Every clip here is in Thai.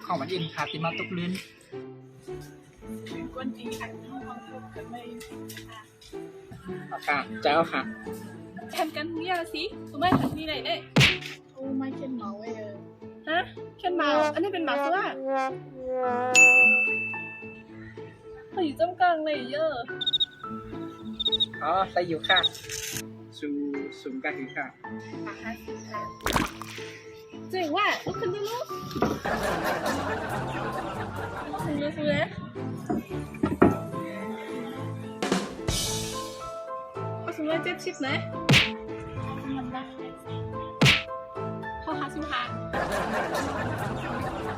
เข้ามาอินค่ะติมาตกลื่นเป็นก้นจริงค่ะห้องพูดกันไม่ค่ะเจ้าค่ะทำกันเนี่ยสิตัวไม่ทำนี่ไหนเอ๊ะโอ้ไม่เช่นเมาไว้เลยฮะเช่นเมาอันนี้เป็นเมาตัวเฮ้ยจำกังเลยเยอะอ๋อใส่อยู่ค่ะสูงกันอยู่ค่ะจริงว่าลูกขึ้นได้ลูกสูงเลยสูงเลย70นะเขาหาสิค่ะ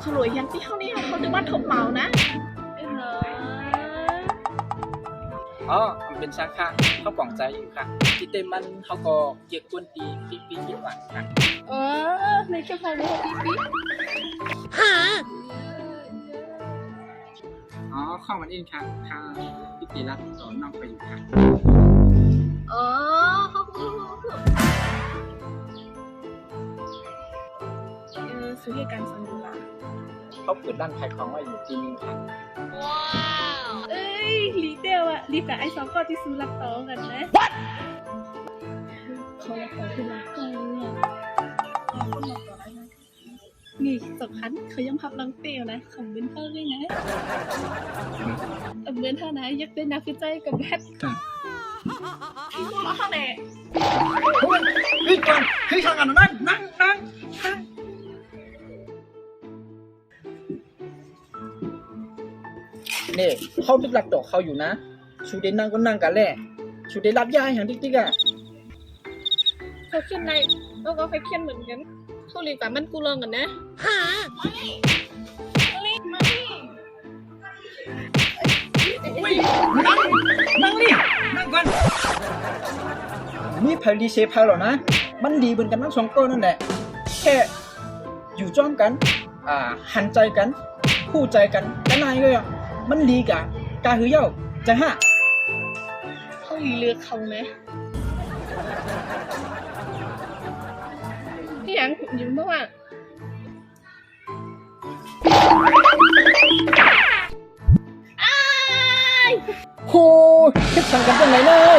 เขารวยยันที่เท่านี้เขาถึงว่าถมเมานะอ๋อมันเป็นชาค่ะเขาปล่องใจอยู่ค่ะที่เต็มมันเขาก็เกี่ยกวนตีปีหวานค่ะในแค่พอรู้ปีอ๋อเข้ามาอินค่ะค่ะพี่ตีรับสอนน้องไปอยู่ค่ะซื้อเหตุการณ์สังกุลาเขาเปิดด้านขายของไว้อยู่ที่นึงค่ะว้าวเอ้ยลีเดียวอะลีกับไอ้สองก็ที่ซื้อรักต่อกันนะเขารักต่อคือรักต่อเนี่ยนี่สำคัญเขายังพับลังเตียวนะของเบนเท่าด้วยนะเบนเท่านะยักเป็นนักวิจัยกับแพทย์ที่พวกเราเท่าไหร่เฮ้ยก่อนเฮ้ยทางกันนั่งเนี่ยเขาดึกหลักดอกเขาอยู่นะชูเดนนั่งก็นั่งกันแหละชูเดนรับยาอย่างติ๊กๆอ่ะเขาเขียนอะไรแล้วก็เขาเขียนเหมือนกันเขาเรียกแต่มันกูลองกันนะหามานั่งก่อนนี่พารีเชฟพาหรอนะมันดีเหมือนกันทั้งสองตัวนั่นแหละแค่อยู่จ้องกันหันใจกันคู่ใจกันแต่นายเลยอ่ะมันดีกะกาหือเย่าใจฮะเขาเลือกเขาไหมที่ยังยิ้มเมื่อวานโหคิดสั่งกันจังไหนเลย